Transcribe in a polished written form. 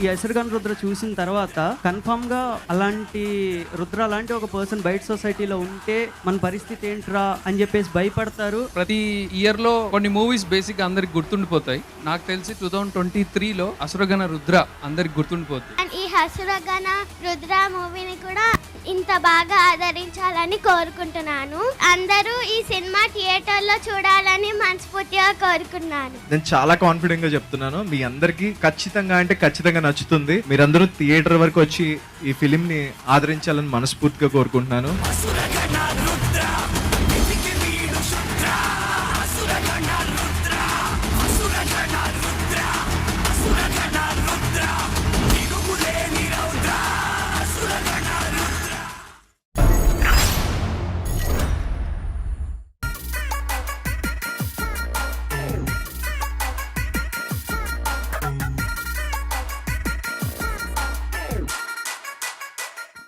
ఈ అసురగణ రుద్ర చూసిన తర్వాత కన్ఫర్మ్ గా అలాంటి రుద్ర అలాంటి ఒక పర్సన్ బయట సొసైటీలో ఉంటే మన పరిస్థితి ఏంట్రా అని చెప్పేసి భయపడతారు. ప్రతి ఇయర్ లో కొన్ని మూవీస్ బేసిక్ గా అందరికి గుర్తుండిపోతాయి. నాకు తెలిసి 2023లో అసురగణ రుద్ర అందరికి గుర్తుండిపోతుంది. ఈ అసురగణ రుద్ర మూవీని కూడా ఇంత బాగా ఆదరించాలని కోరుకుంటున్నాను. అందరూ ఈ సినిమా థియేటర్ లో చూడాలని మనస్ఫూర్తిగా కోరుకున్నాను. నేను చాలా కాన్ఫిడెంట్ గా చెప్తున్నాను, మీ అందరికి ఖచ్చితంగా అంటే ఖచ్చితంగా నచ్చుతుంది. మీరందరూ థియేటర్ వరకు వచ్చి ఈ ఫిలిం ని ఆదరించాలని మనస్ఫూర్తిగా కోరుకుంటున్నాను.